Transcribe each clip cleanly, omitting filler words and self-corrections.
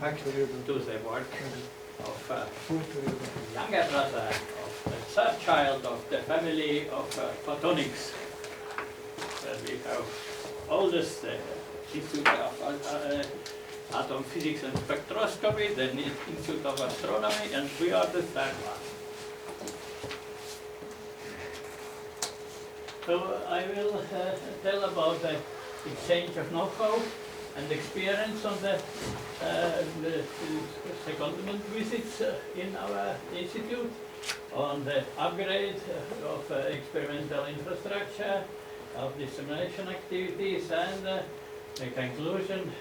back to the work of younger brother, of the third child of the family of photonics. We have oldest Institute of Atom Physics and Spectroscopy, then Institute of Astronomy, and we are the third one. So I will tell about the exchange of know-how and experience on the secondment visits in our institute, on the upgrade of experimental infrastructure, of dissemination activities, and the conclusion,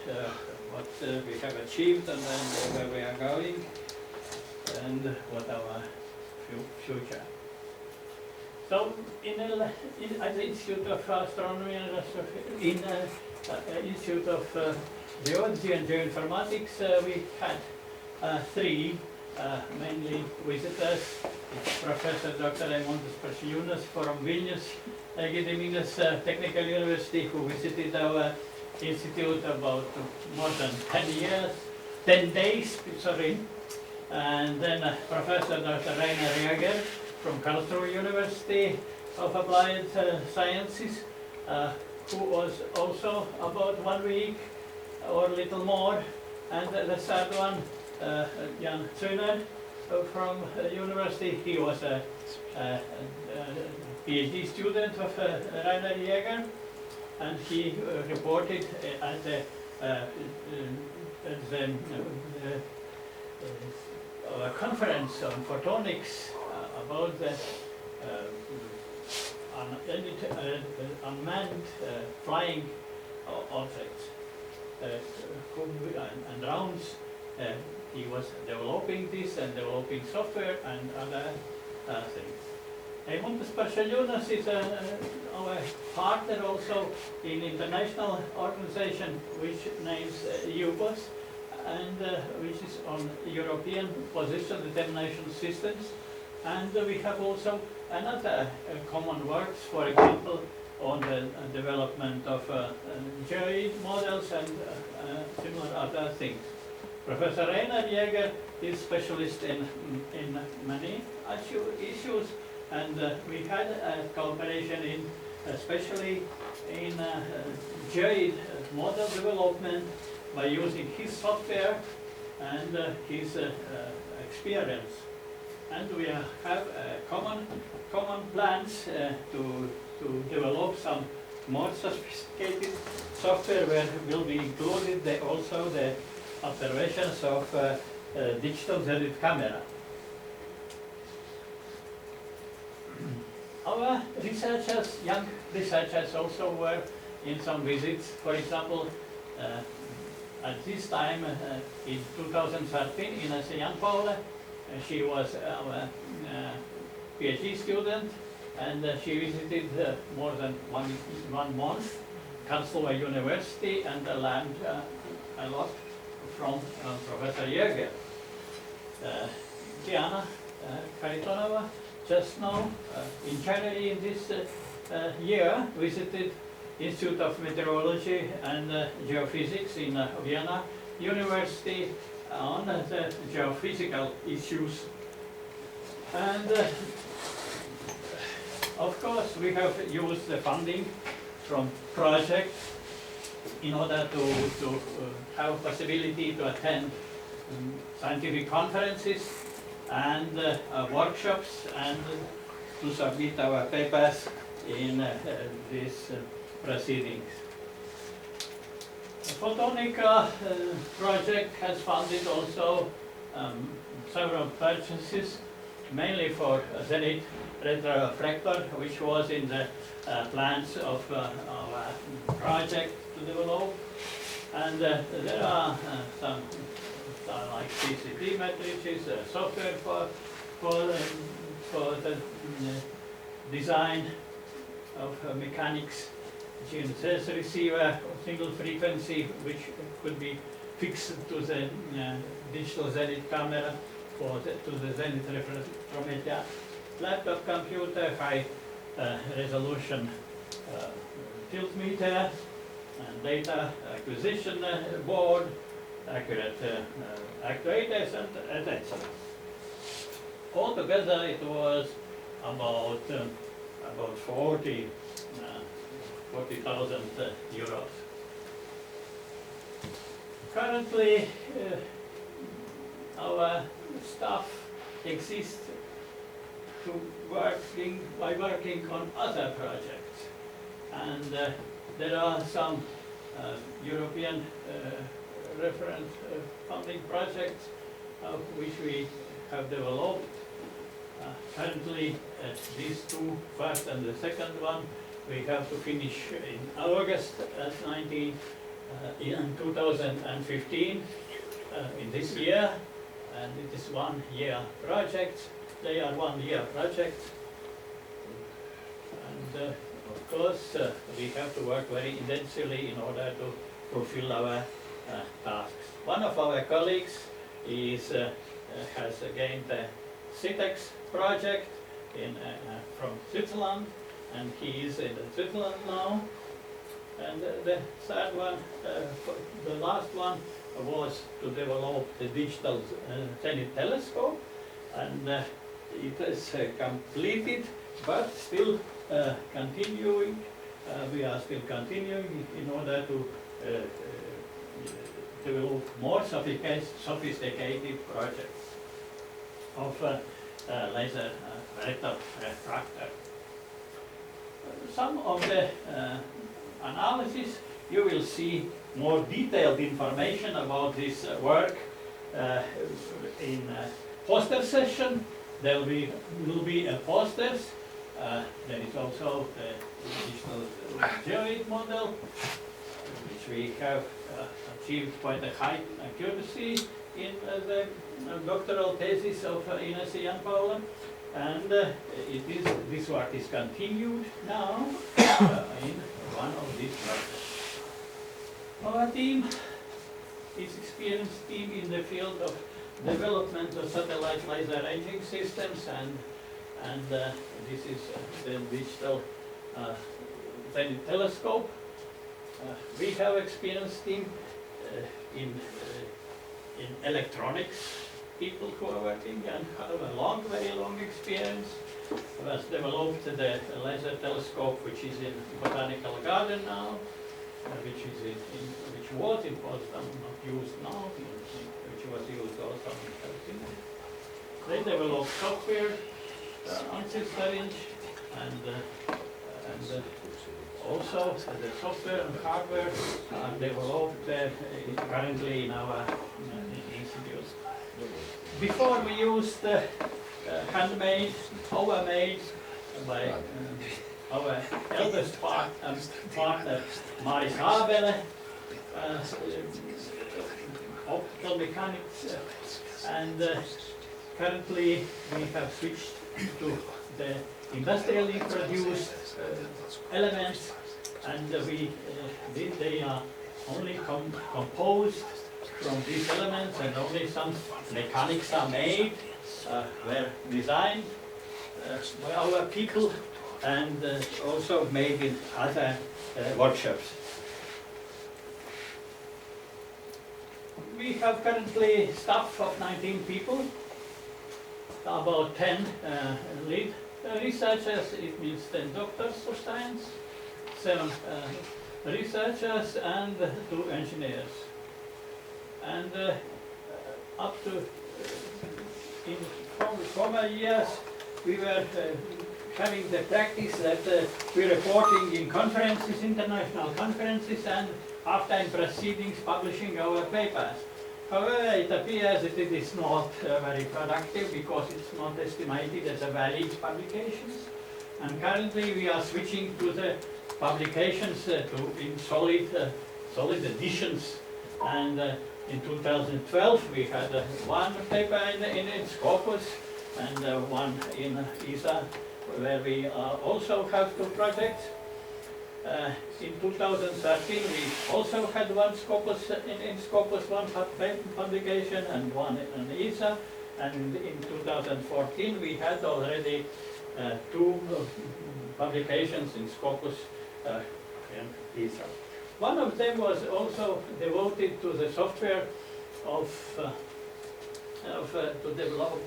what we have achieved and then where we are going, and what our future. So, at the Institute of Astronomy and in Institute of Geology and Geoinformatics, we had three mainly visitors. It's Professor Dr. Eimuntas Paršeliūnas from Vilnius Gediminas Technical University, who visited our institute about more than 10 days, sorry. And then Professor Dr. Rainer Jäger from Karlsruhe University of Applied Sciences, who was also about 1 week or a little more. And the third one, Jan Zöner from university. He was a PhD student of Rainer Jäger, and he reported at the conference on photonics about the unmanned flying objects and rounds. He was developing this and developing software and other things. Eimuntas Paršeliūnas is our partner also in international organization which names EUPOS, and which is on European Position Determination Systems. And we have also another common works, for example, on the development of geoid models and similar other things. Professor Rainer Jäger is specialist in many issues, and we had a cooperation especially in geoid model development by using his software and his experience. And we have common plans to develop some more sophisticated software where will be included also the observations of digital zenith camera. Our researchers, young researchers, also were in some visits. For example, at this time in 2013 in Jan Paula, she was our PhD student, and she visited more than one month Karlsruhe University and learned a lot from Professor Jäger. Diana Karitonova just now, in January in this year, visited Institute of Meteorology and Geophysics in Vienna University on the geophysical issues. And of course we have used the funding from projects in order to have possibility to attend scientific conferences and workshops, and to submit our papers in these proceedings. The Photonika project has funded also several purchases, mainly for Zenith retrorefractor, which was in the plans of our project to develop. And there are some like CCD matrices, software for the design of mechanics, GNSS receiver, single frequency, which could be fixed to the digital zenith camera, or to the zenith reflectometer, laptop computer, high resolution tilt meter, and data acquisition board, accurate actuators and etc. Altogether, it was about 40,000 euros. Currently, our staff exists by working on other projects, and there are some European reference funding projects which we have developed. Currently, these two, first and the second one, we have to finish in August in 2015, in this year, and it is 1 year project. They are 1 year projects, and of course we have to work very intensively in order to fulfill our tasks. One of our colleagues has gained the CITEX project from Switzerland, and he is in Switzerland now. And the third one, the last one, was to develop the digital Zenith telescope, and it is completed, but still continuing. We are still continuing in order to develop more sophisticated projects of laser refractor. Some of the analysis, you will see more detailed information about this work in poster session. There will be a posters. There is also the digital geoid model, which we have achieved quite a high accuracy in the doctoral thesis of Ines Jan-Paula, and this work is continued now in one of these projects. Our team is experienced team in the field of development of satellite laser ranging systems, and this is the digital Zenith telescope. We have experienced team in electronics, people who are working and have a very long experience. Has developed the laser telescope, which is in Botanical Garden now, which was in Potsdam, not used now, which was used also in Helsinki. They developed software on this range, and also the software and hardware are developed currently in our institute. Before we used handmade, overmade by our eldest partner, Maris Abele, optical mechanics, and currently we have switched to the industrially produced elements, and they are only composed from these elements, and only some mechanics are made, were designed by our people, and also made in other workshops. We have currently staff of 19 people, about 10 lead researchers, it means 10 doctors of science, 7 researchers, and 2 engineers. And up to in former years, we were having the practice that we're reporting in conferences, international conferences, and after in proceedings publishing our papers. However, it appears that it is not very productive because it's not estimated as a valid publications. And currently we are switching to the publications in solid editions. And in 2012 we had one paper in Scopus and one in ESA, where we also have 2 projects. In 2013 we also had one Scopus, in Scopus one publication and one in ESA, and in 2014 we had already 2 publications in Scopus and ESA. One of them was also devoted to the software to develop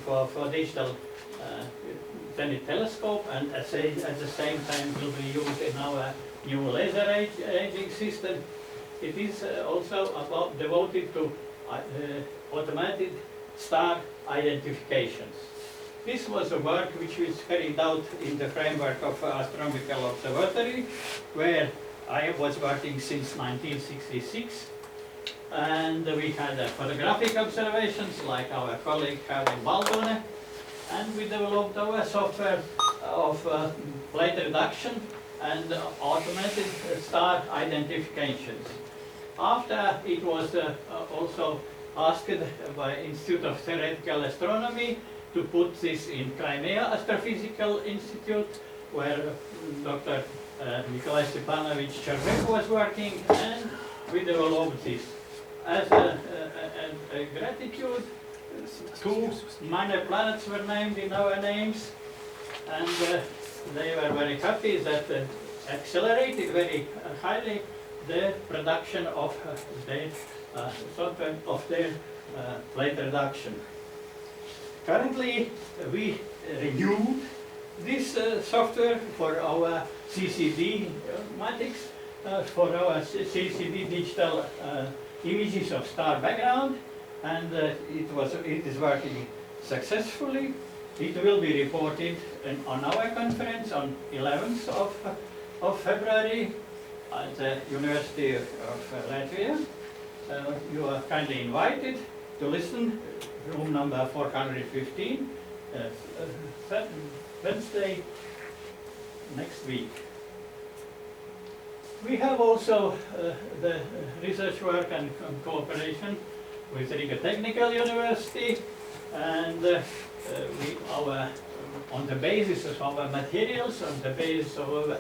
for digital Zenith telescope, and at the same time will be used in our new laser aging system. It is also devoted to automated star identifications. This was a work which was carried out in the framework of Astronomical Observatory, where I was working since 1966. And we had photographic observations like our colleague J Balodis, and we developed our software of plate reduction and automated star identifications. After it was also asked by Institute of Theoretical Astronomy to put this in Crimea Astrophysical Institute, where Dr. Nikolai Stepanovich Chervev was working, and we developed this. As a gratitude, 2 minor planets were named in our names, and they were very happy that accelerated very highly the production of their software of their plate reduction. Currently, we renewed this software for our CCD matics, for our CCD digital images of star background, and it is working successfully. It will be reported on our conference on 11th of February at the University of Latvia. You are kindly invited to listen, room number 415, Wednesday next week. We have also the research work and cooperation with Riga Technical University, and on the basis of our materials, on the basis of our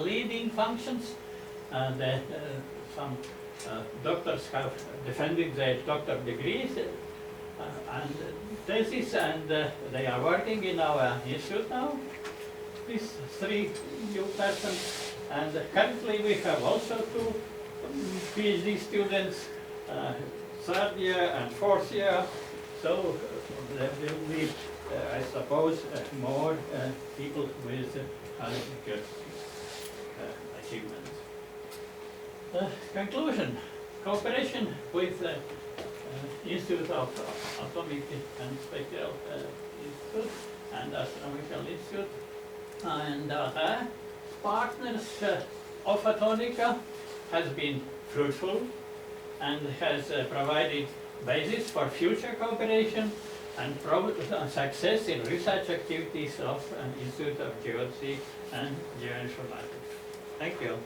leading functions, and some doctors have defended their doctor degrees and thesis, and they are working in our institute now. These 3 new persons, and currently we have also 2 PhD students, 3rd year and 4th year, so there will be, I suppose, more people with higher achievements. Conclusion: cooperation with the Institute of Atomic and Spectral Institute and Astronomical Institute and other partners of Photonika has been fruitful and has provided basis for future cooperation and success in research activities of Institute of Geodesy and Geoinformatics. Thank you.